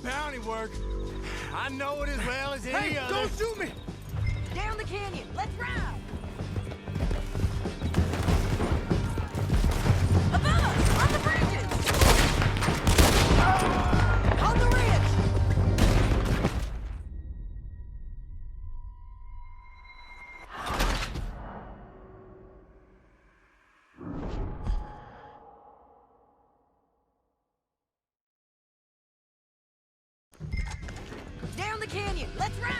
bounty work. I know it as well as any other. Don't shoot me! Down the canyon. Let's ride. Above us, on the bridges. On the ridge. Down the canyon. Let's ride.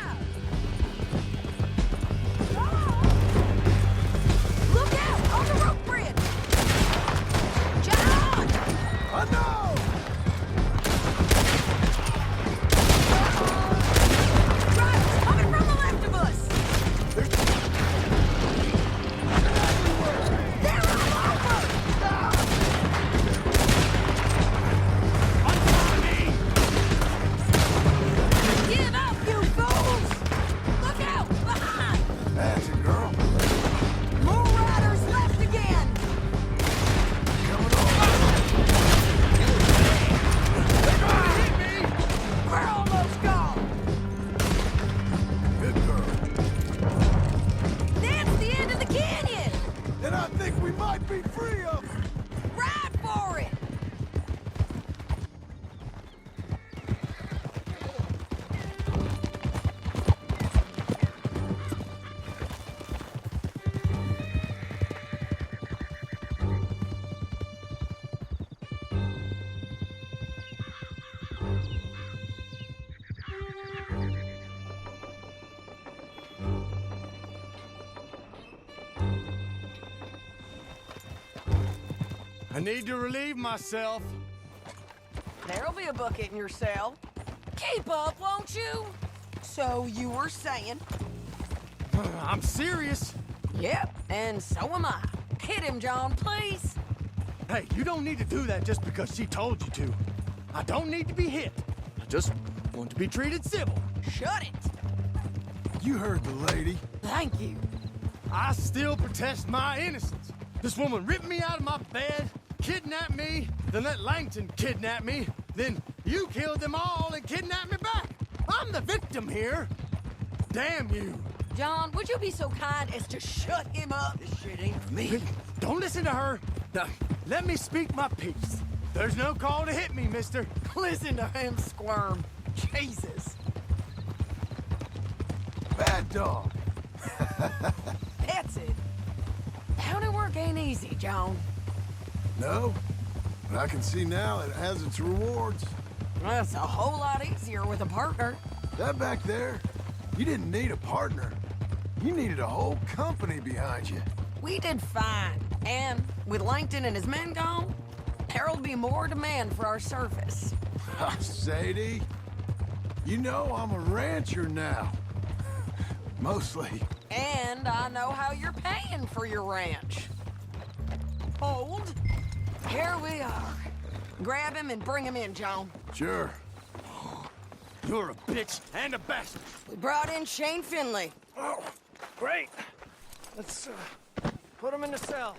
Look out! On the rope bridge! John! Oh, no! Riders coming from the left of us! They're all over! Give up, you fools! Look out! Behind! That's it, girl. More riders left again! We're almost gone! Good girl. That's the end of the canyon! And I think we might be free of her. Ride for it! I need to relieve myself. There'll be a bucket in your cell. Keep up, won't you? So you were saying? I'm serious. Yep, and so am I. Hit him, John, please. Hey, you don't need to do that just because she told you to. I don't need to be hit. I just want to be treated civil. Shut it. You heard the lady. Thank you. I still protest my innocence. This woman ripped me out of my bed, kidnapped me, then let Langton kidnap me, then you killed them all and kidnapped me back. I'm the victim here. Damn you. John, would you be so kind as to shut him up? This shit ain't for me. Don't listen to her. Now, let me speak my piece. There's no call to hit me, mister. Listen to him squirm. Jesus. Bad dog. That's it. County work ain't easy, John. No, but I can see now it has its rewards. That's a whole lot easier with a partner. That back there, you didn't need a partner. You needed a whole company behind you. We did fine. And with Langton and his men gone, there'll be more demand for our service. Sadie, you know I'm a rancher now. Mostly. And I know how you're paying for your ranch. Hold. Here we are. Grab him and bring him in, John. Sure. You're a bitch and a bastard. We brought in Shane Finley. Oh, great. Let's put him in the cell.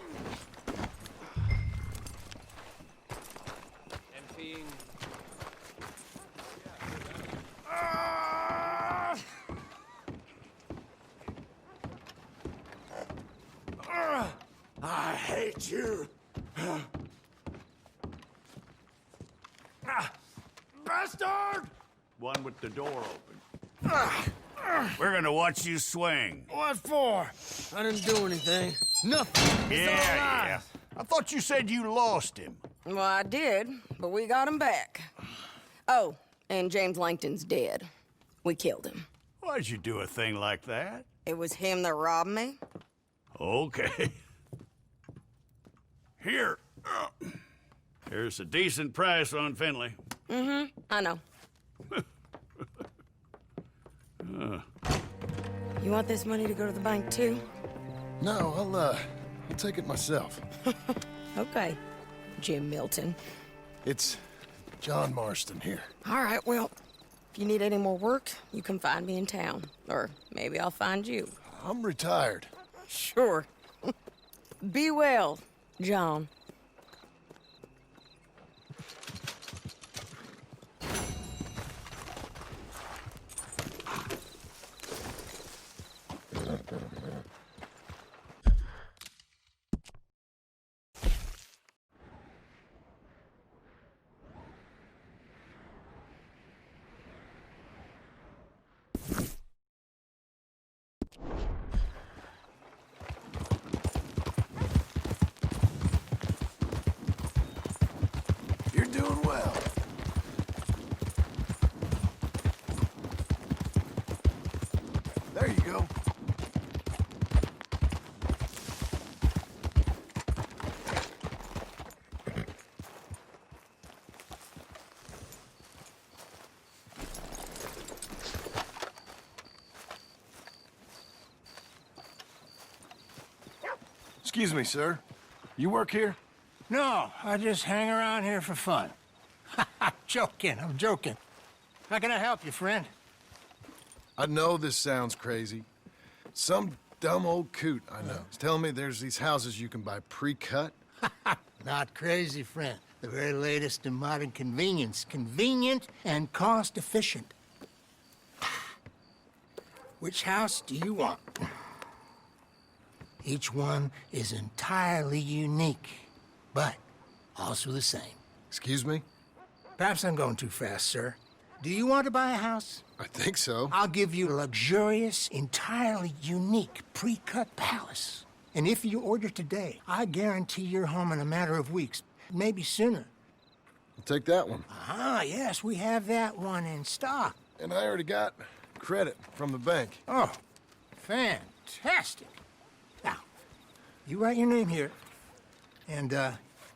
Emptying. I hate you. Bastard! One with the door open. We're gonna watch you swing. What for? I didn't do anything. Nothing. It's all lies. I thought you said you lost him. Well, I did, but we got him back. Oh, and James Langton's dead. We killed him. Why'd you do a thing like that? It was him that robbed me. Okay. Here. Here's a decent price on Finley. I know. You want this money to go to the bank, too? No, I'll take it myself. Okay, Jim Milton. It's John Marston here. All right, well, if you need any more work, you can find me in town. Or maybe I'll find you. I'm retired. Sure. Be well, John. There you go. Excuse me, sir. You work here? No, I just hang around here for fun. I'm joking. How can I help you, friend? I know this sounds crazy. Some dumb old coot I know is telling me there's these houses you can buy pre-cut. Not crazy, friend. The very latest in modern convenience. Convenient and cost-efficient. Which house do you want? Each one is entirely unique, but also the same. Excuse me? Perhaps I'm going too fast, sir. Do you want to buy a house? I think so. I'll give you a luxurious, entirely unique pre-cut palace. And if you order today, I guarantee you're home in a matter of weeks, maybe sooner. I'll take that one. Ah, yes, we have that one in stock. And I already got credit from the bank. Oh, fantastic. Now, you write your name here, and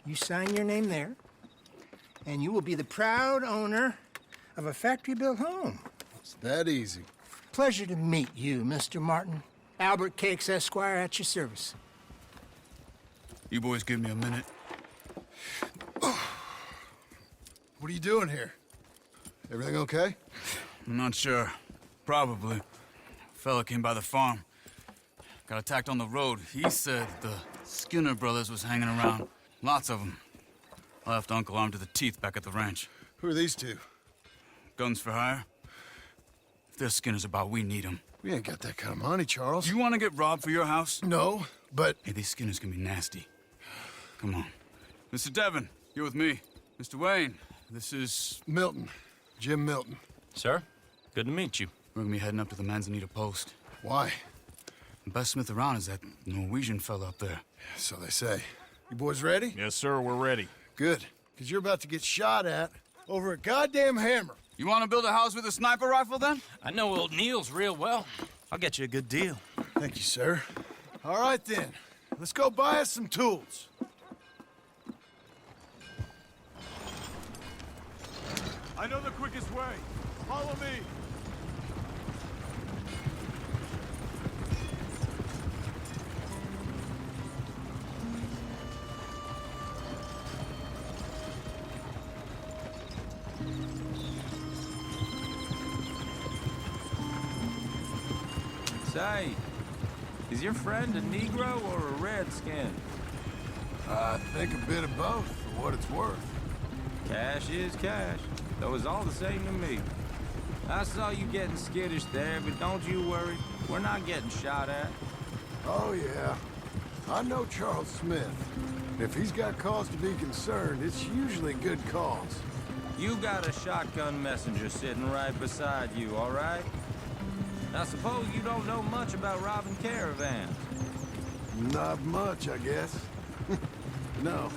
you sign your name there, and you will be the proud owner of a factory-built home. It's that easy. Pleasure to meet you, Mr. Martin. Albert Cakes, Esquire, at your service. You boys give me a minute. What are you doing here? Everything okay? I'm not sure. Probably. Fella came by the farm. Got attacked on the road. He said the Skinner brothers was hanging around. Lots of them. I left Uncle armed to the teeth back at the ranch. Who are these two? Guns for hire? If there's Skinner's about, we need them. We ain't got that kind of money, Charles. You want to get robbed for your house? No, but... Hey, these Skinners can be nasty. Come on. Mr. Devon, you're with me. Mr. Wayne, this is... Milton. Jim Milton. Sir, good to meet you. We're gonna be heading up to the Manzanita post. Why? The best smith around is that Norwegian fella up there. So they say. You boys ready? Yes, sir, we're ready. Good. Because you're about to get shot at over a goddamn hammer. You want to build a house with a sniper rifle, then? I know old Neil's real well. I'll get you a good deal. Thank you, sir. All right, then. Let's go buy us some tools. I know the quickest way. Follow me. Say, is your friend a Negro or a Redskin? I think a bit of both, for what it's worth. Cash is cash, though it's all the same to me. I saw you getting skittish there, but don't you worry. We're not getting shot at. Oh, yeah. I know Charles Smith. If he's got cause to be concerned, it's usually good cause. You got a shotgun messenger sitting right beside you, all right? I suppose you don't know much about robbing caravans. Not much, I guess. No.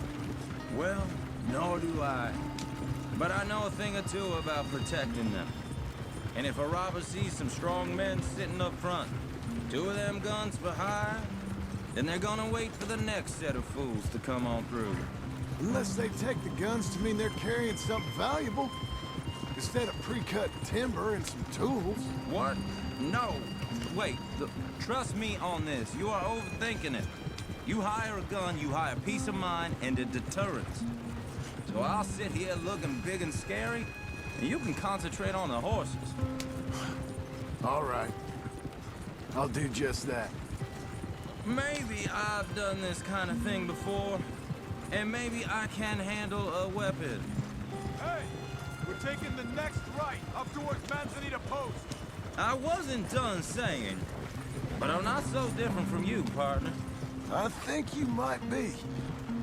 Well, nor do I. But I know a thing or two about protecting them. And if a robber sees some strong men sitting up front, 2 of them guns for hire, then they're gonna wait for the next set of fools to come on through. Unless they take the guns to mean they're carrying something valuable. Instead of pre-cut timber and some tools. What? No. Wait, trust me on this. You are overthinking it. You hire a gun, you hire peace of mind and a deterrence. So I'll sit here looking big and scary, and you can concentrate on the horses. All right. I'll do just that. Maybe I've done this kind of thing before, and maybe I can handle a weapon. Hey, we're taking the next right up towards Manzanita Post. I wasn't done saying, but I'm not so different from you, partner. I think you might be.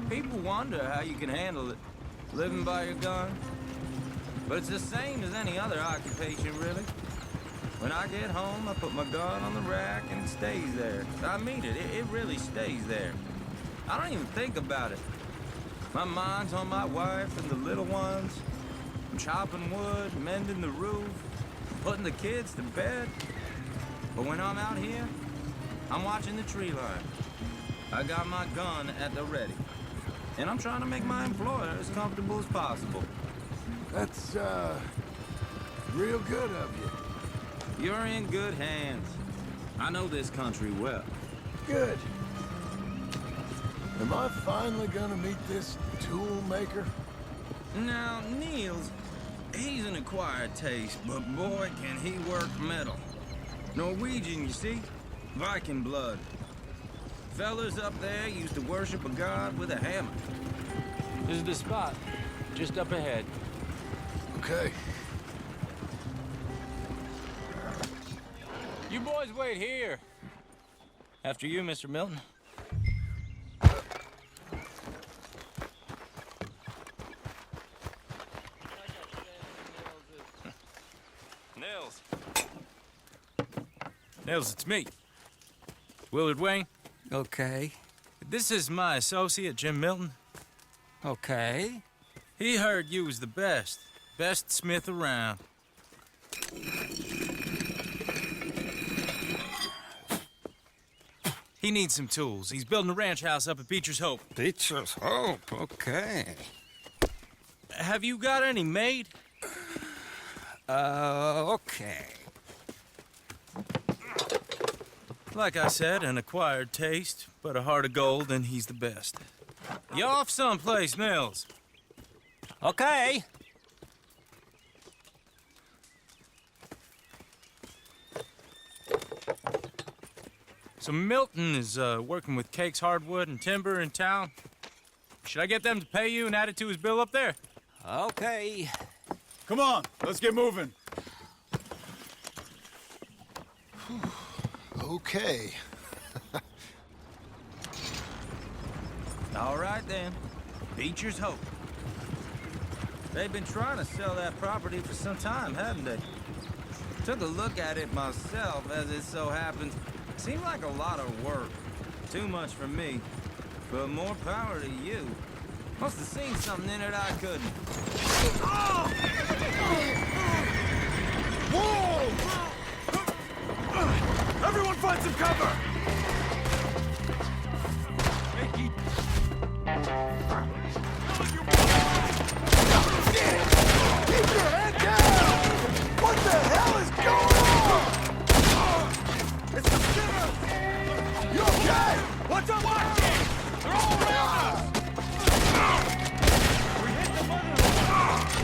People wonder how you can handle it, living by your gun. But it's the same as any other occupation, really. When I get home, I put my gun on the rack and it stays there. I mean it, it really stays there. I don't even think about it. My mind's on my wife and the little ones. I'm chopping wood, mending the roof, putting the kids to bed. But when I'm out here, I'm watching the tree line. I got my gun at the ready. And I'm trying to make my employer as comfortable as possible. That's, real good of you. You're in good hands. I know this country well. Good. Am I finally gonna meet this tool maker? Now, Niels, he's an acquired taste, but boy, can he work metal. Norwegian, you see? Viking blood. Fellas up there used to worship a god with a hammer. This is the spot, just up ahead. Okay. You boys wait here. After you, Mr. Milton. Nils. Nils, it's me. Willard Wayne. Okay. This is my associate, Jim Milton. Okay. He heard you was the best. Best smith around. He needs some tools. He's building a ranch house up at Beecher's Hope. Beecher's Hope, okay. Have you got any made? Okay. Like I said, an acquired taste, but a heart of gold, and he's the best. You off someplace, Nils? Okay. So Milton is working with Cake's Hardwood and Timber in town. Should I get them to pay you and add it to his bill up there? Okay. Come on, let's get moving. Okay. All right, then. Beecher's Hope. They've been trying to sell that property for some time, haven't they? Took a look at it myself, as it so happens. Seemed like a lot of work. Too much for me. But more power to you. Must have seen something in it I couldn't. Whoa! Everyone find some cover! Keep your head down! What the hell is going on? It's the sinners! You okay? What's up? Watch it! They're all around us! We hit the mother!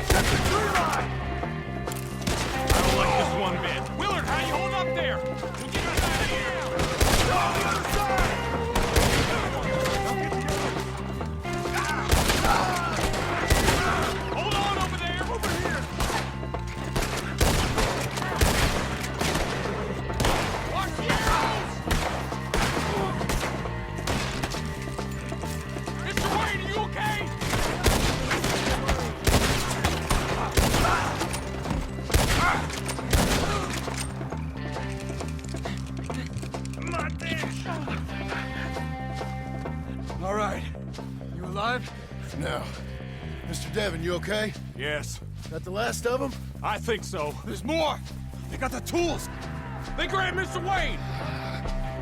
Check the tree line! I don't like this one bit. Willard, how you hold up there? We'll get us out of here! Go on the other side! Hold on over there! Over here! Watch the arrows! Mr. Wayne, are you okay? Come on, Dan! All right. You alive? No. Mr. Devon, you okay? Yes, That the last of them? I think so. There's more! They got the tools! They grabbed Mr. Wayne!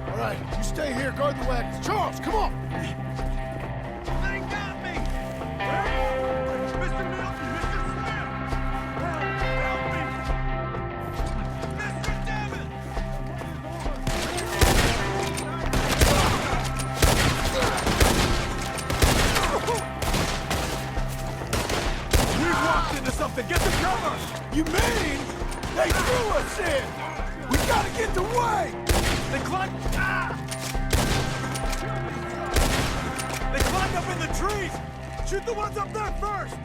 All right, you stay here, guard the wagons. Charles, come on! They got me! Mr. Milton, Mr. Smith! Help me! Mr. Devon! We've walked into something! Get the cover! You mean they threw us in? We gotta get the way! They climbed... Ah! They climbed up in the trees! Shoot the ones up there first!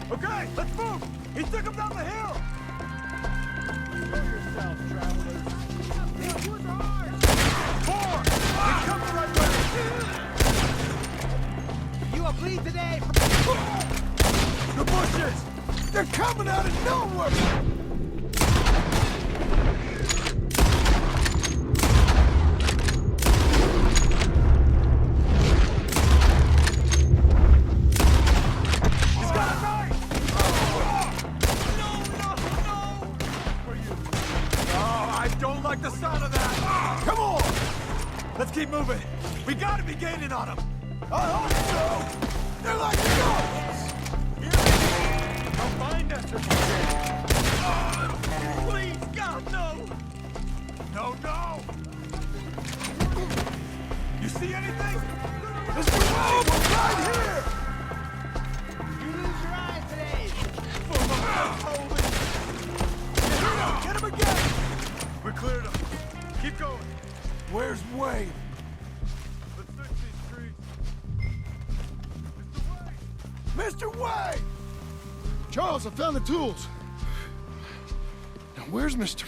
Okay, let's move! He took them down the hill! Show yourselves, travelers! Four! He's coming right way! You will bleed today. The bushes! They're coming out of nowhere! He's got a knife! No! Oh, I don't like the sound of that. Come on! Let's keep moving. We gotta be gaining on them. I hope so. They're like dogs. I'll find us if you can. Please, God, no. No, no. You see anything? Mr. Wade, we're right here. You lose your eye today. Get him again! We cleared him. Keep going. Where's Wade? Let's search these streets. Mr. Wade! Charles, I found the tools. Now, where's Mr.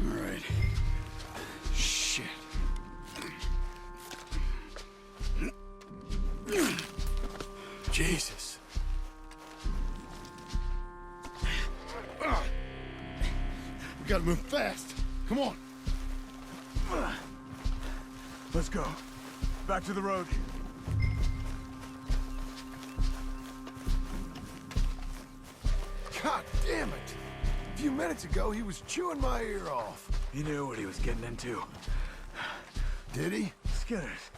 All right. Shit. Jesus. We gotta move fast. Come on. Let's go. Back to the road. God damn it. A few minutes ago, he was chewing my ear off. He knew what he was getting into. Did he? Skinners.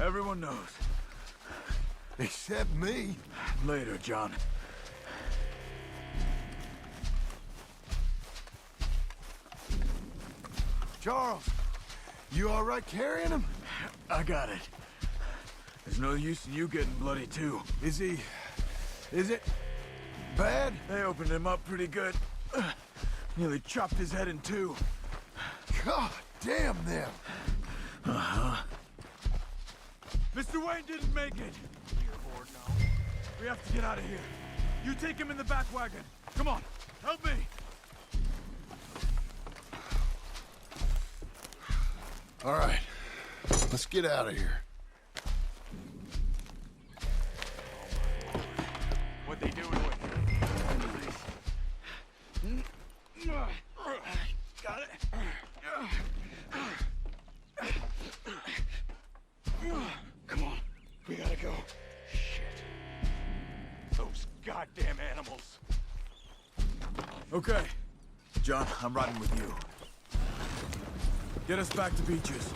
Everyone knows. Except me. Later, John. Charles, you all right carrying him? I got it. There's no use in you getting bloody, too. Is it bad? They opened him up pretty good. Nearly chopped his head in two. God damn them. Mr. Wayne didn't make it. We have to get out of here. You take him in the back wagon. Come on, help me. All right, let's get out of here. What they doing with you? Got it. Come on, we gotta go. Shit. Those goddamn animals. Okay. John, I'm riding with you. Get us back to Beaches.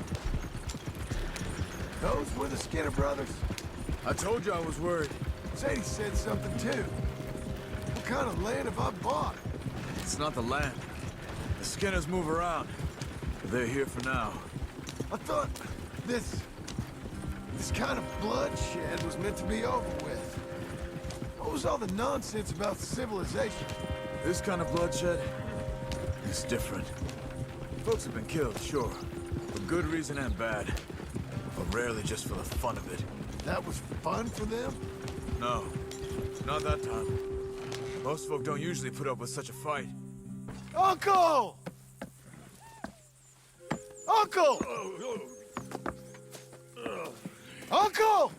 Those were the Skinner brothers. I told you I was worried. Sadie said something too. What kind of land have I bought? It's not the land. The Skinners move around. But they're here for now. I thought this kind of bloodshed was meant to be over with. What was all the nonsense about civilization? This kind of bloodshed is different. Folks have been killed, sure. For good reason and bad. But rarely just for the fun of it. That was fun for them? No, not that time. Most folk don't usually put up with such a fight. Uncle! Uncle! Uncle!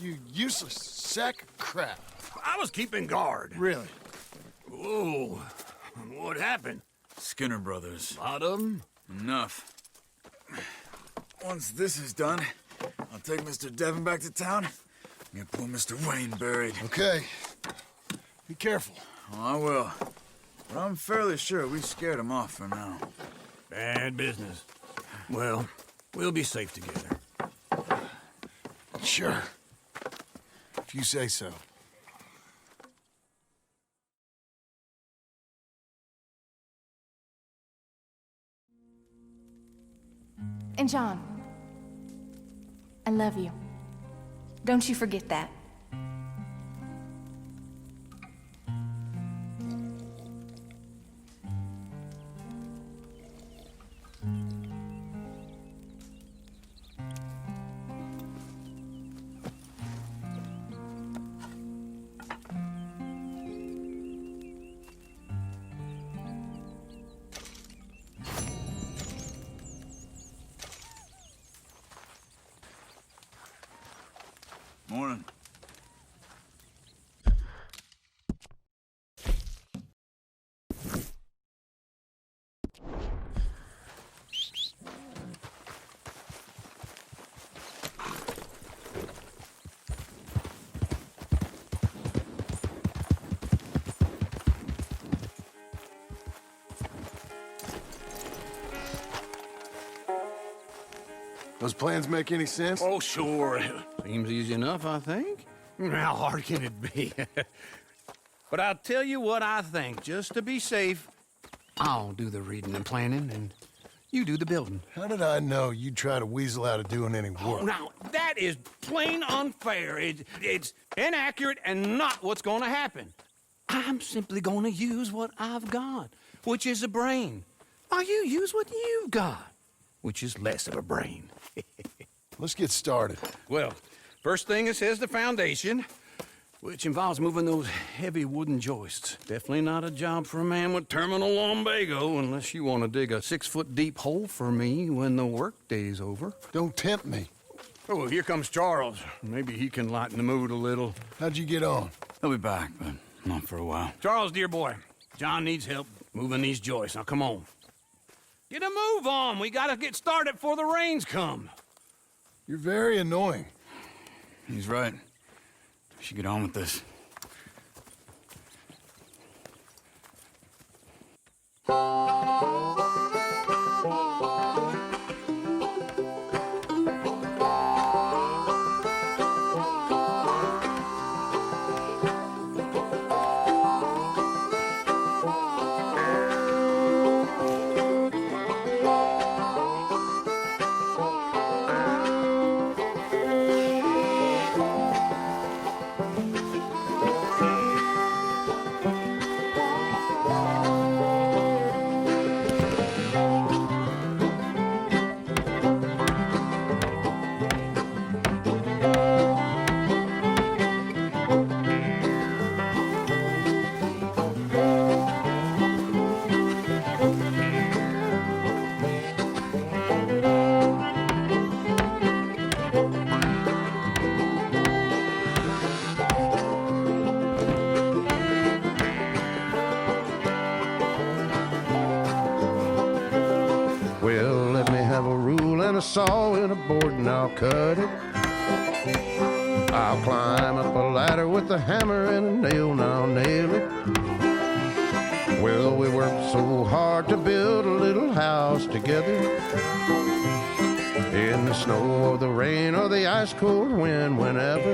You useless sack of crap. I was keeping guard. Really? Oh, what happened? Skinner brothers. Lot of 'em? Enough. Once this is done, I'll take Mr. Devon back to town. Get poor Mr. Wayne buried. Okay. Be careful. Oh, I will. But I'm fairly sure we scared him off for now. Bad business. Well, we'll be safe together. Sure. If you say so. And John, I love you. Don't you forget that. Morning. Those plans make any sense? Oh, sure. Seems easy enough, I think. How hard can it be? But I'll tell you what I think. Just to be safe, I'll do the reading and planning, and you do the building. How did I know you'd try to weasel out of doing any work? Now, that is plain unfair. It's inaccurate and not what's going to happen. I'm simply going to use what I've got, which is a brain. While you use what you've got, which is less of a brain. Let's get started. Well, first thing it says the foundation, which involves moving those heavy wooden joists. Definitely not a job for a man with terminal lumbago unless you want to dig a 6-foot deep hole for me when the workday's over. Don't tempt me. Oh, here comes Charles. Maybe he can lighten the mood a little. How'd you get on? He'll be back, but not for a while. Charles, dear boy, John needs help moving these joists. Now, come on. Get a move on. We gotta get started before the rains come. You're very annoying. He's right. We should get on with this. Well, let me have a rule and a saw and a board and I'll cut it. I'll climb up a ladder with a hammer and a nail and I'll nail it. Well, we worked so hard to build a little house together. In the snow or the rain or the ice cold wind, whenever.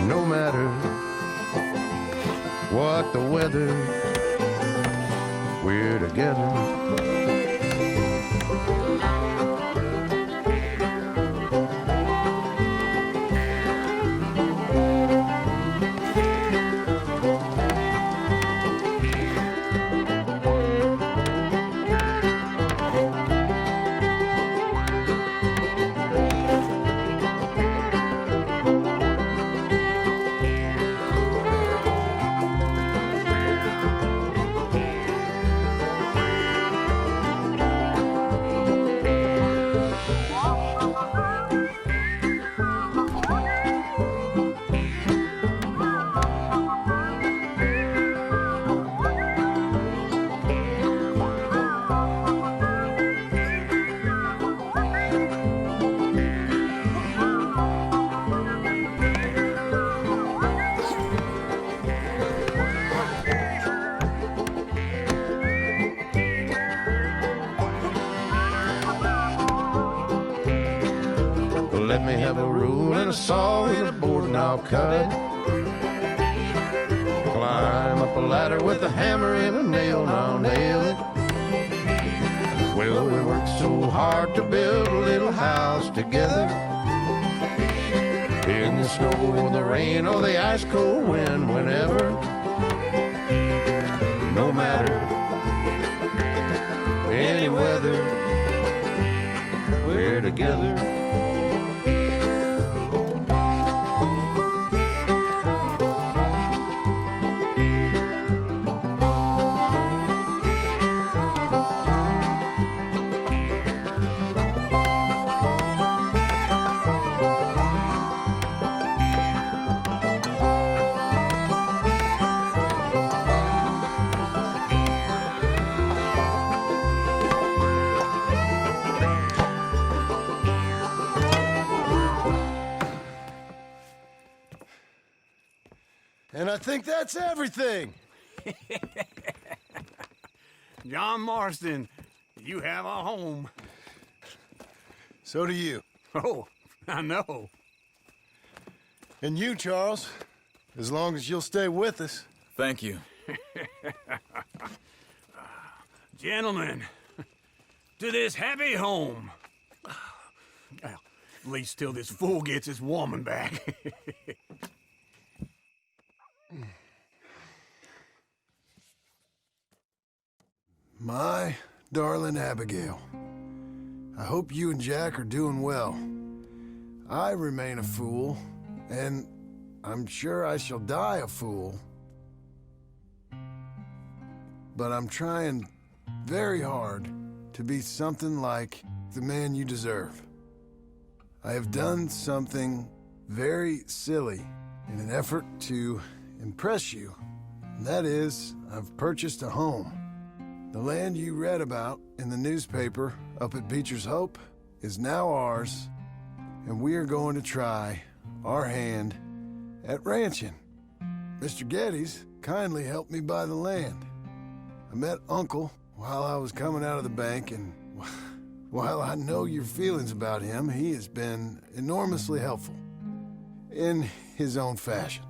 No matter what the weather, we're together. Let me have a rule and a saw and a board and I'll cut it. Climb up a ladder with a hammer and a nail and I'll nail it. Well, we worked so hard to build a little house together. In the snow or the rain or the ice cold wind, whenever. No matter any weather, we're together. And I think that's everything. John Marston, you have a home. So do you. Oh, I know. And you, Charles. As long as you'll stay with us. Thank you. Gentlemen, to this happy home. Well, at least till this fool gets his woman back. My darling Abigail, I hope you and Jack are doing well. I remain a fool, and I'm sure I shall die a fool. But I'm trying very hard to be something like the man you deserve. I have done something very silly in an effort to impress you. And that is, I've purchased a home. The land you read about in the newspaper up at Beecher's Hope is now ours, and we are going to try our hand at ranching. Mr. Geddes kindly helped me buy the land. I met Uncle while I was coming out of the bank, and while I know your feelings about him, he has been enormously helpful in his own fashion.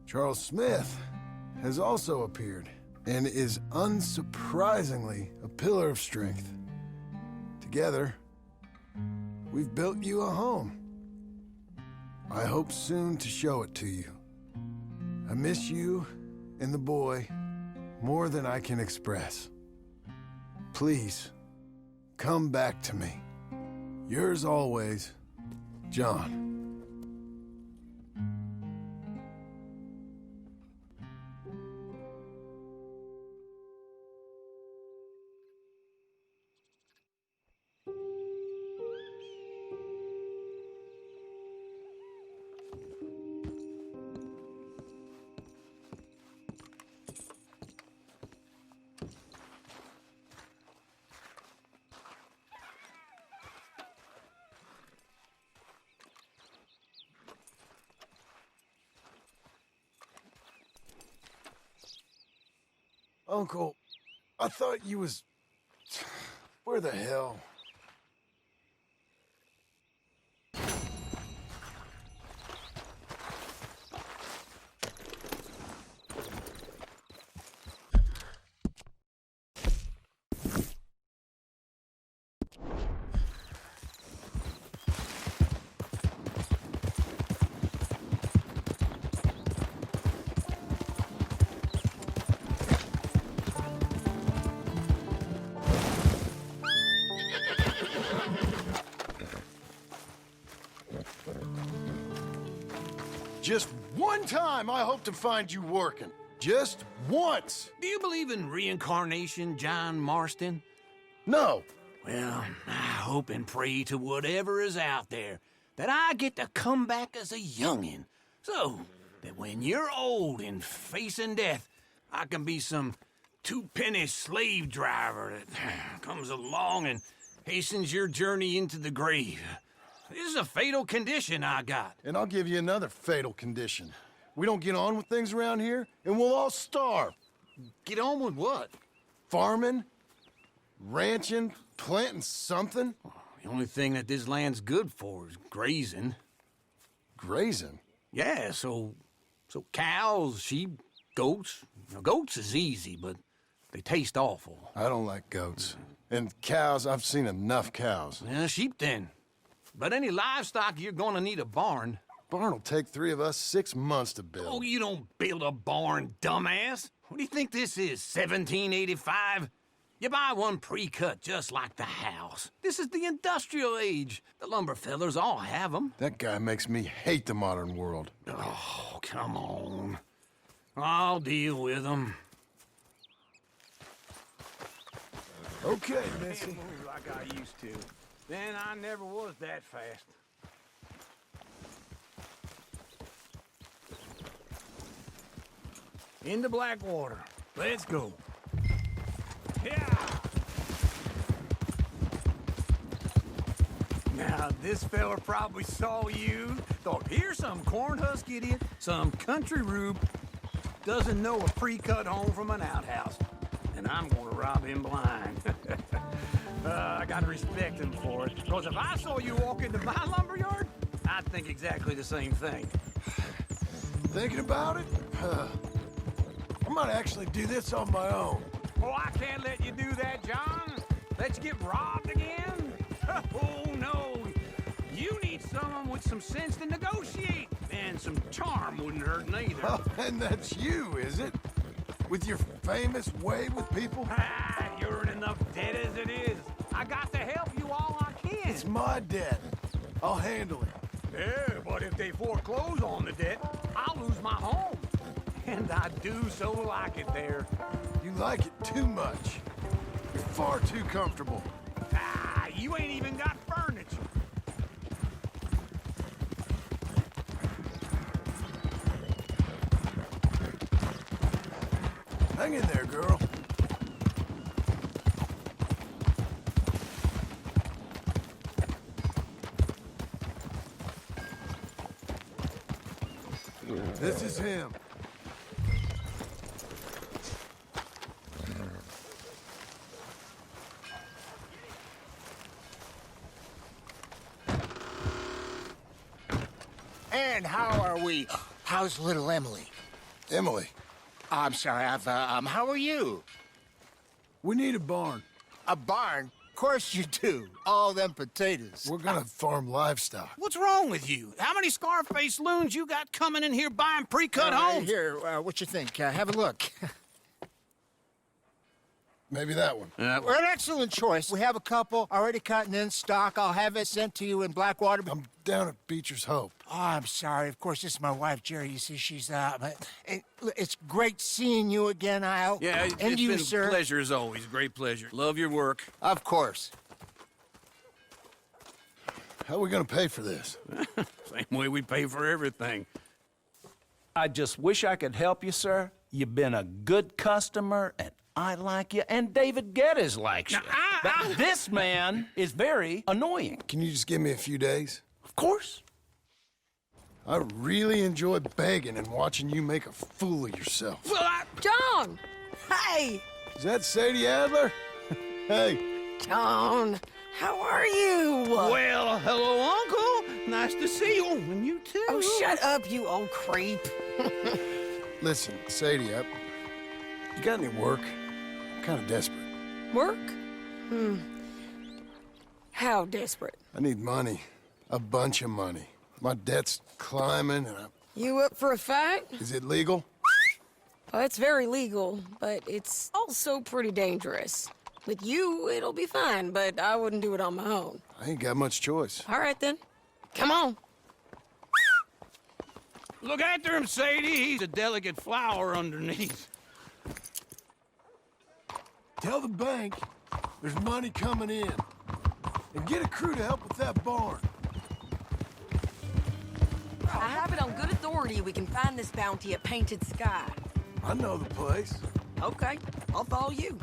Charles Smith has also appeared and is unsurprisingly a pillar of strength. Together, we've built you a home. I hope soon to show it to you. I miss you and the boy more than I can express. Please, come back to me. Yours always, John. Uncle, I thought you was... Where the hell? Just one time I hope to find you working. Just once. Do you believe in reincarnation, John Marston? No. Well, I hope and pray to whatever is out there that I get to come back as a youngin', so that when you're old and facing death, I can be some two-penny slave driver that comes along and hastens your journey into the grave. This is a fatal condition I got. And I'll give you another fatal condition. We don't get on with things around here, and we'll all starve. Get on with what? Farming, ranching, planting something. The only thing that this land's good for is grazing. Grazing? Yeah, so cows, sheep, goats. Now, goats is easy, but they taste awful. I don't like goats. And cows, I've seen enough cows. Yeah, sheep then. But any livestock, you're gonna need a barn. Barn will take 3 of us 6 months to build. Oh, you don't build a barn, dumbass. What do you think this is, 1785? You buy one pre-cut just like the house. This is the industrial age. The lumber fellers all have them. That guy makes me hate the modern world. Oh, come on. I'll deal with them. Okay, Missy. Move like I used to. Then I never was that fast. Into Blackwater. Let's go. Yeah. Now, this fella probably saw you, thought, here's some cornhusk idiot, some country rube, doesn't know a pre-cut home from an outhouse, and I'm gonna rob him blind. I gotta respect him for it. Because if I saw you walk into my lumberyard, I'd think exactly the same thing. Thinking about it? I might actually do this on my own. Oh, I can't let you do that, John. Let you get robbed again? Oh, no. You need someone with some sense to negotiate. And some charm wouldn't hurt neither. Oh, and that's you, is it? With your famous way with people? Ah, you're in enough debt as it is. I got to help you all I can. It's my debt. I'll handle it. Yeah, but if they foreclose on the debt, I'll lose my home. And I do so like it there. You like it too much. You're far too comfortable. Ah, you ain't even got furniture. Hang in there, girl. This is him. And how are we? How's little Emily? Emily, I'm sorry, how are you? we need a barn. A barn? Of course you do. All them potatoes. We're gonna farm livestock. What's wrong with you? How many Scarface loons you got coming in here buying pre-cut homes? Here, what you think? Have a look. Maybe that one. We're an excellent choice. We have a couple already cut and in stock. I'll have it sent to you in Blackwater. I'm down at Beecher's Hope. Oh, I'm sorry. Of course, this is my wife, Jerry. You see, she's it's great seeing you again, Al. Yeah, and it's you, been sir. a pleasure as always. Great pleasure. Love your work. Of course. How are we gonna pay for this? Same way we pay for everything. I just wish I could help you, sir. You've been a good customer, and I like you, and David Geddes likes you. But this man is very annoying. Can you just give me a few days? Of course. I really enjoy begging and watching you make a fool of yourself. John! Hey! Is that Sadie Adler? Hey. John, how are you? Well, hello, Uncle. Nice to see you. And you too. Oh, shut up, you old creep. Listen, Sadie, you got any work? I'm kind of desperate. Work? How desperate? I need money. A bunch of money. My debt's climbing and You up for a fight? Is it legal? Well, it's very legal, but it's also pretty dangerous. With you, it'll be fine, but I wouldn't do it on my own. I ain't got much choice. All right, then. Come on. Look after him, Sadie. He's a delicate flower underneath. Tell the bank there's money coming in. And get a crew to help with that barn. I have it on good authority we can find this bounty at Painted Sky. I know the place. Okay, I'll follow you.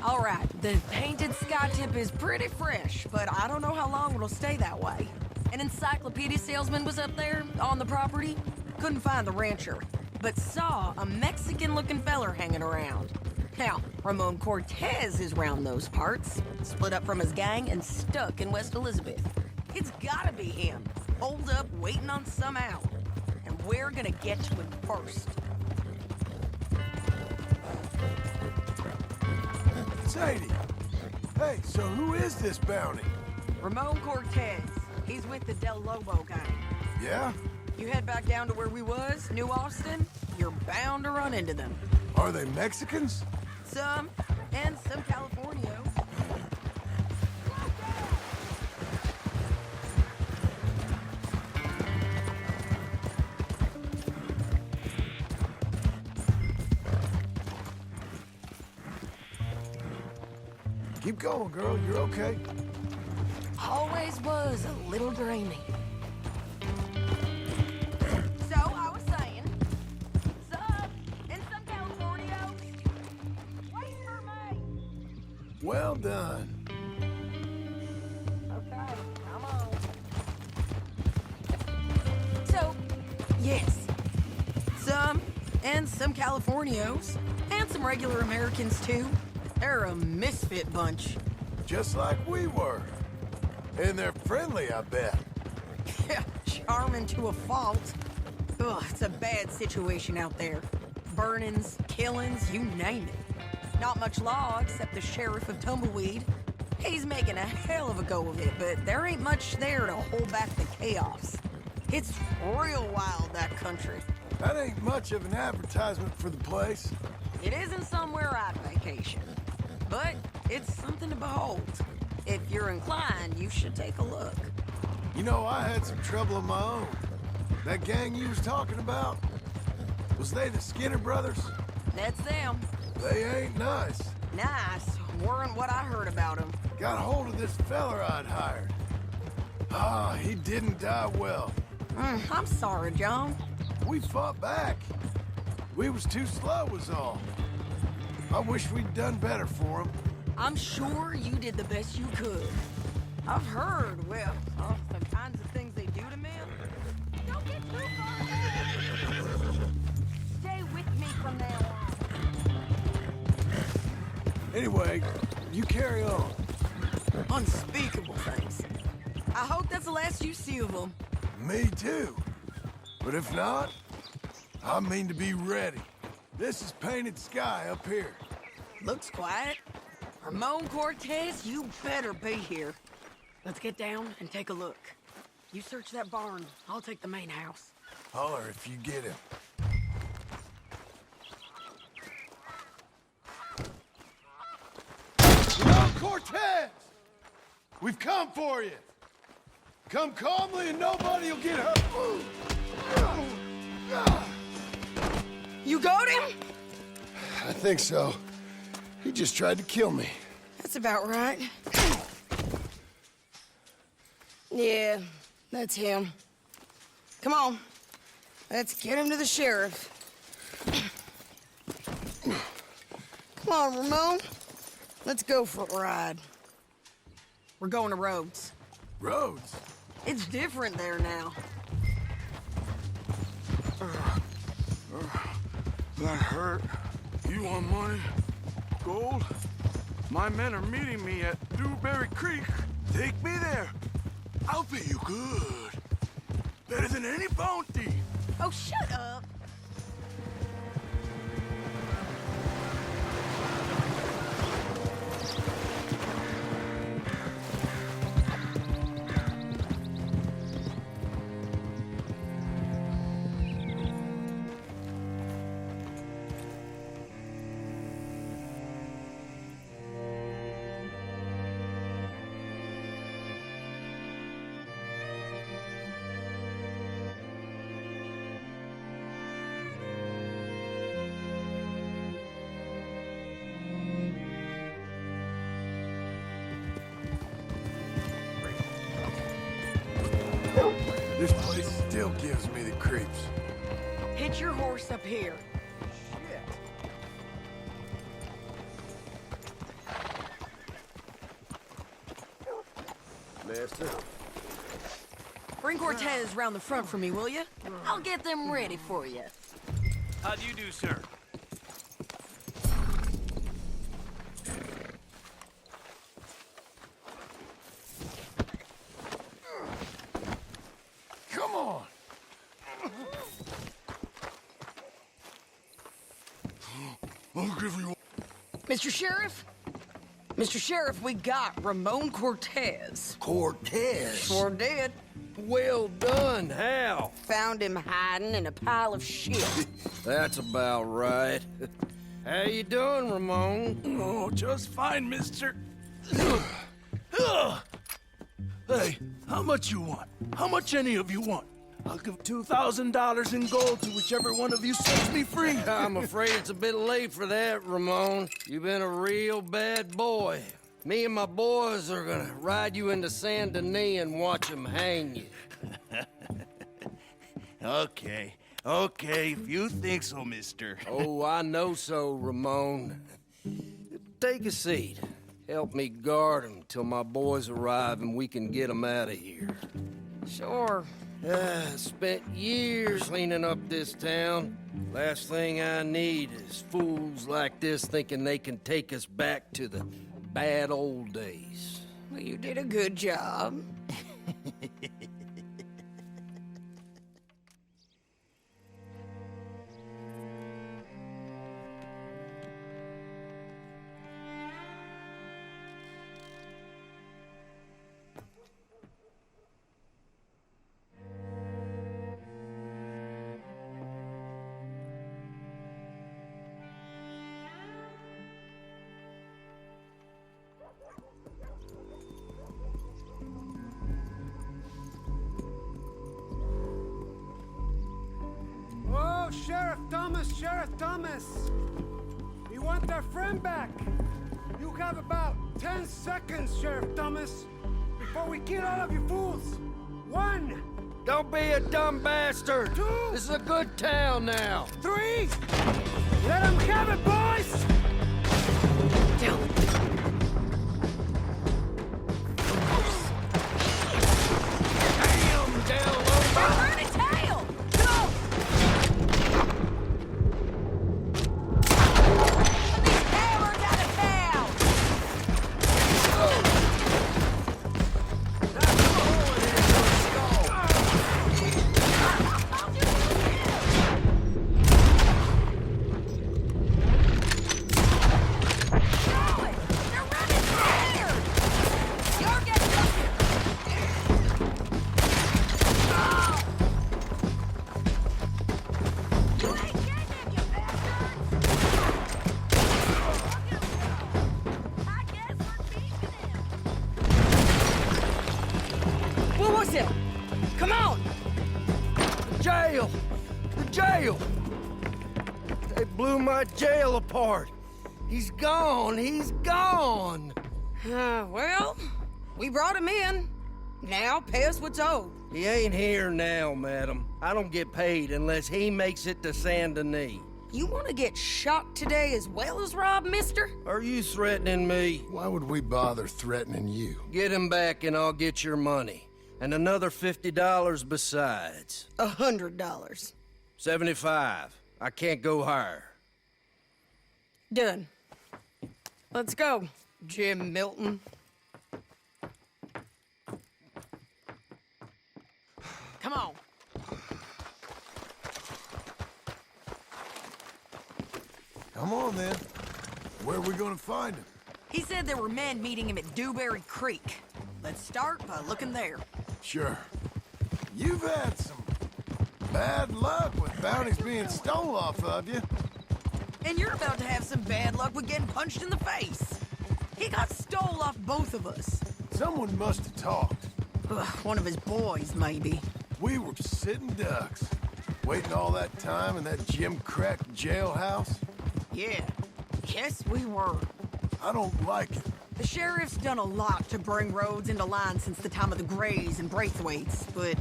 All right, the Painted Sky tip is pretty fresh, but I don't know how long it'll stay that way. An encyclopedia salesman was up there on the property. Couldn't find the rancher, but saw a Mexican-looking feller hanging around. Now, Ramon Cortez is round those parts, split up from his gang and stuck in West Elizabeth. It's gotta be him, holed up waiting on some out. And we're gonna get to him first. Sadie! Hey, so who is this bounty? Ramon Cortez. He's with the Del Lobo gang. Yeah? You head back down to where we was, New Austin, you're bound to run into them. Are they Mexicans? Some, and some Californios. Keep going, girl. You're okay. Always was a little dreamy. So, I was saying, some, and some Californios. Wait for me. Well done. Okay, come on. So, yes, some and some Californios, and some regular Americans, too. They're a misfit bunch. Just like we were. And they're friendly, I bet. Yeah, charming to a fault. Ugh, it's a bad situation out there. Burnings, killings, you name it. Not much law except the sheriff of Tumbleweed. He's making a hell of a go of it, but there ain't much there to hold back the chaos. It's real wild, that country. That ain't much of an advertisement for the place. It isn't somewhere I'd vacation, but it's something to behold. If you're inclined, you should take a look. You know, I had some trouble of my own. That gang you was talking about, was they the Skinner brothers? That's them. They ain't nice. Nice. Weren't what I heard about them. Got hold of this feller I'd hired. Ah, he didn't die well. I'm sorry, John. We fought back. We was too slow was all. I wish we'd done better for him. I'm sure you did the best you could. I've heard, well, the kinds of things they do to men. Don't get too far ahead. Stay with me from now on. Anyway, you carry on. Unspeakable things. I hope that's the last you see of them. Me too. But if not, I mean to be ready. This is Painted Sky up here. Looks quiet. Ramon Cortez, you better be here. Let's get down and take a look. You search that barn. I'll take the main house. Holler if you get him. Ramon Cortez! We've come for you. Come calmly and nobody will get hurt. You got him? I think so. He just tried to kill me. That's about right. Yeah, that's him. Come on. Let's get him to the sheriff. Come on, Ramon. Let's go for a ride. We're going to Rhodes. Rhodes? It's different there now. That hurt. You want money? Gold? My men are meeting me at Dewberry Creek. Take me there. I'll pay you good. Better than any bounty. Oh, shut up. This place still gives me the creeps. Hitch your horse up here. Master? Bring Cortez round the front for me, will you? I'll get them ready for you. How do you do, sir? Come on! I'll give you... Mr. Sheriff? Mr. Sheriff, we got Ramon Cortez. Cortez? Sure did. Well done, Hal. Found him hiding in a pile of shit. That's about right. How you doing, Ramon? Oh, just fine, mister. Hey, how much you want? How much any of you want? I'll give $2,000 in gold to whichever one of you sets me free. I'm afraid it's a bit late for that, Ramon. You've been a real bad boy. Me and my boys are gonna ride you into Saint Denis and watch them hang you. Okay, if you think so, mister. Oh, I know so, Ramon. Take a seat. Help me guard them till my boys arrive and we can get them out of here. Sure. Spent years cleaning up this town. Last thing I need is fools like this thinking they can take us back to the bad old days. Well, you did a good job. Oh, Sheriff Thomas! We want our friend back! You have about 10 seconds, Sheriff Thomas, before we kill all of you fools! 1! Don't be a dumb bastard! 2! This is a good town now! 3! Let them have it, boys! Damn, Del Lobo! Burn a tail! Go! These cameras out of town! What was it? Come on! Jail! The jail! They blew my jail apart! He's gone! He's gone! Well, we brought him in. Now pay us what's owed. He ain't here now, madam. I don't get paid unless he makes it to Saint Denis. You want to get shot today as well as Rob, mister? Are you threatening me? Why would we bother threatening you? Get him back and I'll get your money. And another $50 besides. $100. 75. I can't go higher. Done. Let's go, Jim Milton. Come on. Come on, then. Where are we gonna find him? He said there were men meeting him at Dewberry Creek. Let's start by looking there. Sure. You've had some bad luck with bounties being stole off of you. And you're about to have some bad luck with getting punched in the face. He got stole off both of us. Someone must have talked. One of his boys, maybe. We were sitting ducks, waiting all that time in that Jim-crack jailhouse. Yeah. Yes, we were. I don't like it. The sheriff's done a lot to bring roads into line since the time of the Grays and Braithwaites, but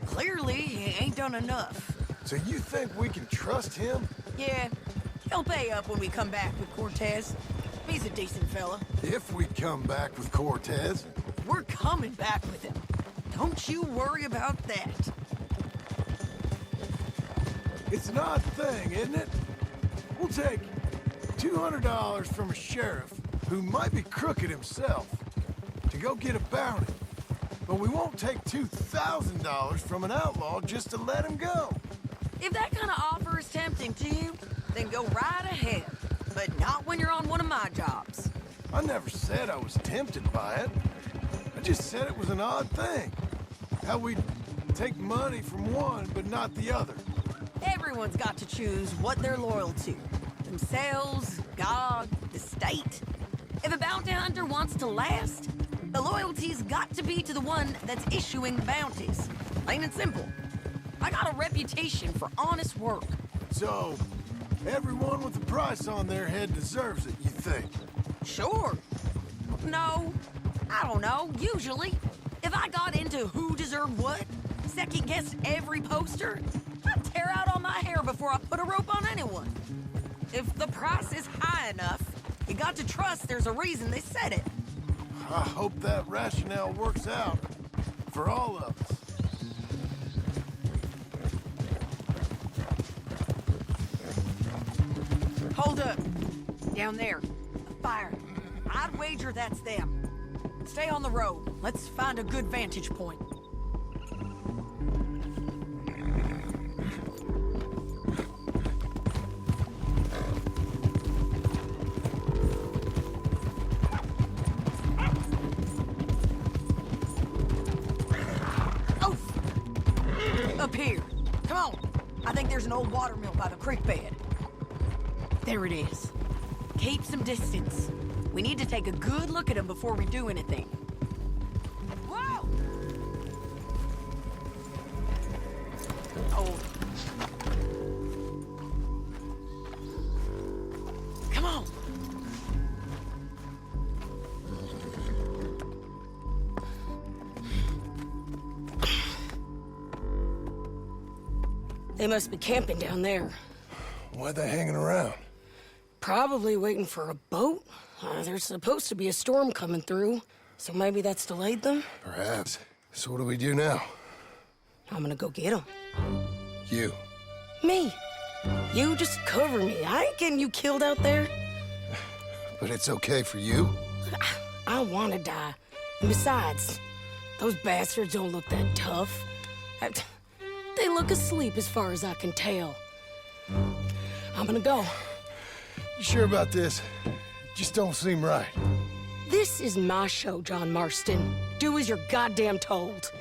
clearly he ain't done enough. So you think we can trust him? Yeah, he'll pay up when we come back with Cortez. He's a decent fella. If we come back with Cortez. We're coming back with him. Don't you worry about that. It's an odd thing, isn't it? We'll take $200 from a sheriff who might be crooked himself to go get a bounty. But we won't take $2,000 from an outlaw just to let him go. If that kind of offer is tempting to you, then go right ahead. But not when you're on one of my jobs. I never said I was tempted by it. I just said it was an odd thing. How we'd take money from one but not the other. Everyone's got to choose what they're loyal to. Themselves, God, the state. If a bounty hunter wants to last, the loyalty's got to be to the one that's issuing the bounties. Plain and simple. I got a reputation for honest work. So, everyone with a price on their head deserves it, you think? Sure. No, I don't know, usually. If I got into who deserved what, second-guessed every poster, I'd tear out all my hair before I put a rope on anyone. If the price is high enough, you got to trust there's a reason they said it. I hope that rationale works out for all of us. Hold up. Down there. A fire. I'd wager that's them. Stay on the road. Let's find a good vantage point. Oh! Up here. Come on. I think there's an old water mill by the creek bed. There it is. Keep some distance. We need to take a good look at them before we do anything. Whoa! Oh. Come on. They must be camping down there. Why are they hanging around? Probably waiting for a boat. There's supposed to be a storm coming through, so maybe that's delayed them? Perhaps. So what do we do now? I'm gonna go get them. You. Me. You just cover me. I ain't getting you killed out there. But it's okay for you? I don't want to die. And besides, those bastards don't look that tough. They look asleep as far as I can tell. I'm gonna go. You sure about this? Just don't seem right. This is my show, John Marston. Do as you're goddamn told.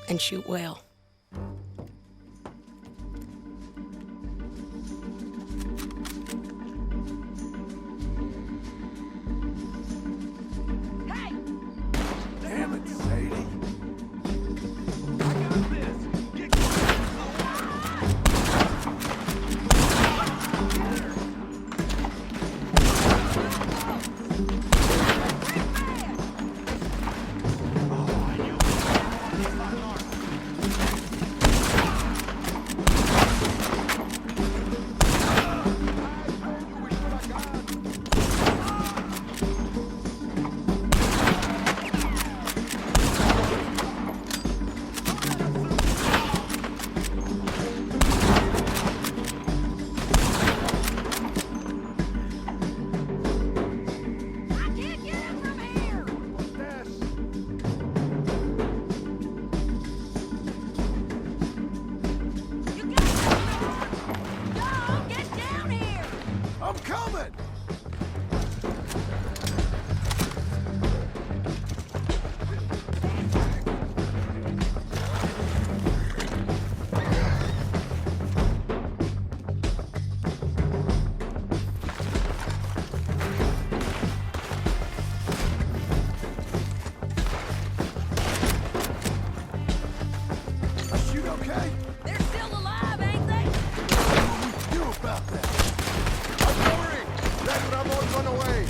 And shoot well. Hey! Damn it, Sadie. I'm coming! Is you okay? They're still alive, ain't they? What do we do about that? Let Ramon run away!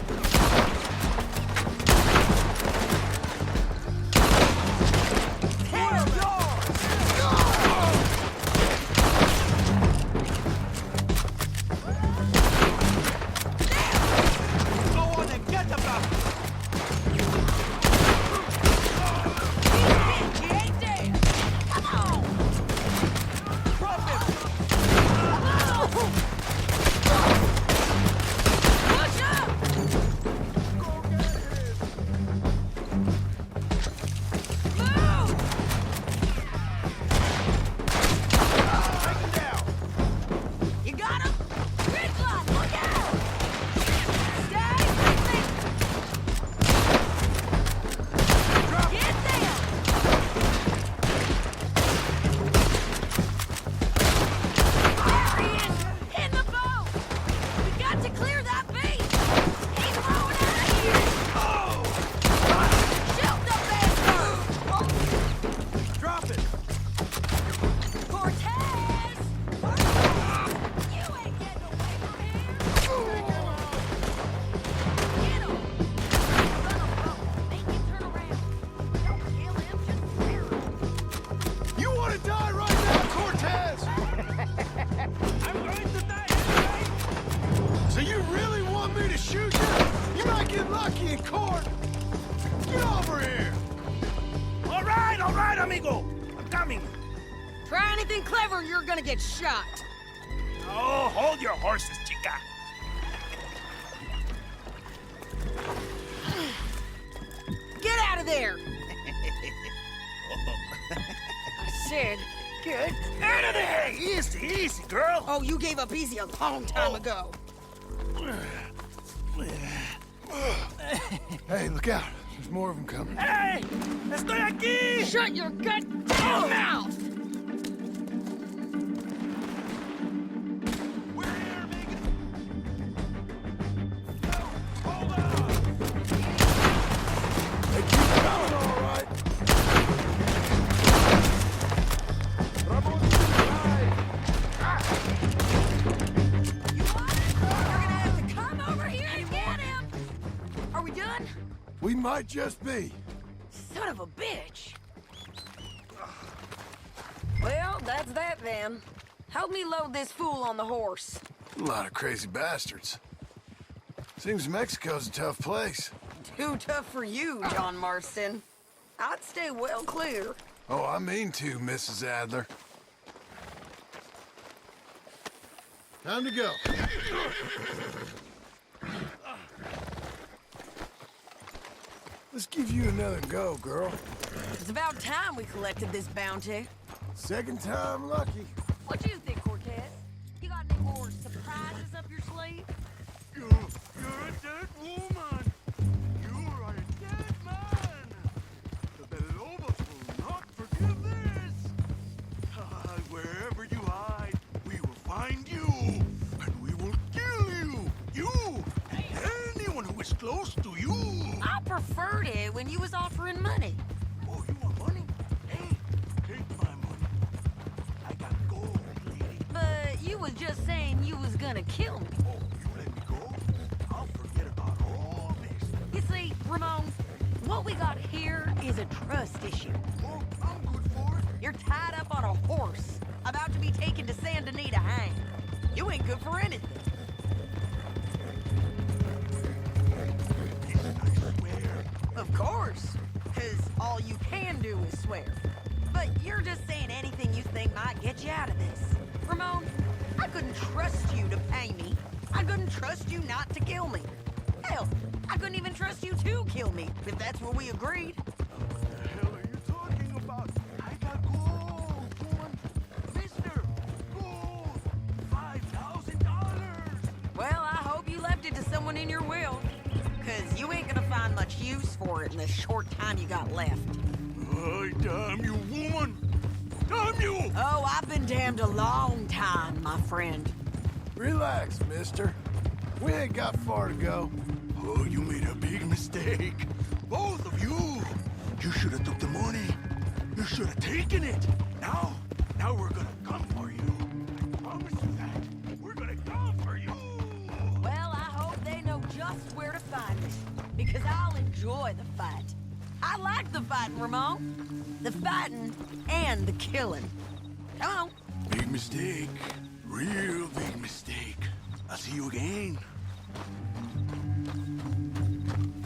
amigo! I'm coming! Try anything clever and you're gonna get shot. Oh, hold your horses, Motherfucker! Get out of there! I said, get out of there! Easy, easy, girl. Oh, you gave up easy a long time ago. Hey, look out. There's more of them coming. Hey! Estoy aquí! Shut your goddamn mouth! We're here, Megan. Hold on! They keep coming, all right. Are we done? We might just be. Son of a bitch. Well, that's that then. Help me load this fool on the horse. A lot of crazy bastards. Seems Mexico's a tough place. Too tough for you, John Marston. I'd stay well clear. Oh, I mean to, Mrs. Adler. Time to go. Let's give you another go, girl. It's about time we collected this bounty. Second time lucky. What do you think, Cortez? You got any more surprises up your sleeve? You're a dead woman. You are a dead man. The Lobos will not forgive this. Wherever you hide, we will find you, and we will kill you. You, anyone who is close to you. I preferred it when you was offering money. Oh, you want money? Hey, take my money. I got gold, lady. But you was just saying you was gonna kill me. Oh, you let me go? I'll forget about all this. You see, Ramon, what we got here is a trust issue. Oh, I'm good for it. You're tied up on a horse, about to be taken to Saint Denis to hang. You ain't good for anything. I swear. Of course, because all you can do is swear. But you're just saying anything you think might get you out of this. Ramon, I couldn't trust you to pay me. I couldn't trust you not to kill me. Hell, I couldn't even trust you to kill me, if that's what we agreed. What the hell are you talking about? I got gold, woman. Mister, gold. $5,000. Well, I hope you left it to someone in your will. Because you ain't gonna find much use for it in the short time you got left. Oh, damn you, woman. Damn you! Oh, I've been damned a long time, my friend. Relax, mister. We ain't got far to go. Oh, you made a big mistake. Both of you. You should have took the money. You should have taken it. Now we're gonna come for you. I promise you that. We're gonna come for you. Well, I hope they know just where to find me. Because I'll enjoy the fight. I like the fighting, Ramon. The fighting and the killing. Come on. Big mistake. Real big mistake. I'll see you again.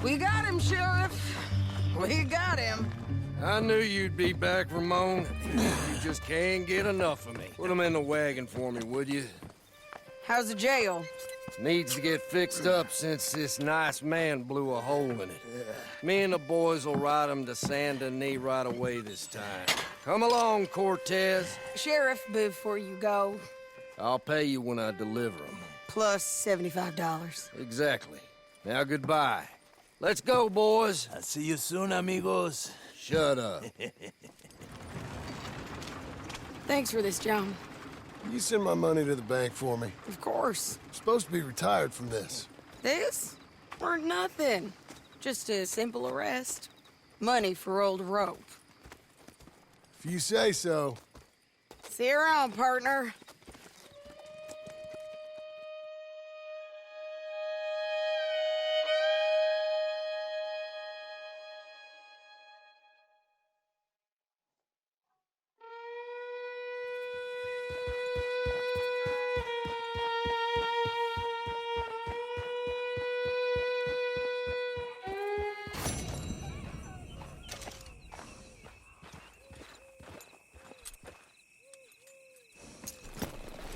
We got him, Sheriff. We got him. I knew you'd be back, Ramon. You just can't get enough of me. Put him in the wagon for me, would you? How's the jail? Needs to get fixed up since this nice man blew a hole in it. Me and the boys will ride him to Saint Denis right away this time. Come along, Cortez. Sheriff, before you go, I'll pay you when I deliver him. plus $75. Exactly. Now, goodbye. Let's go, boys. I'll see you soon, amigos. Shut up. Thanks for this, John. You send my money to the bank for me. Of course. I'm supposed to be retired from this. This? Weren't nothing. Just a simple arrest. Money for old rope. If you say so. See you around, partner.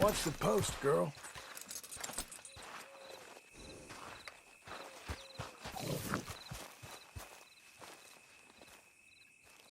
Watch the post, girl.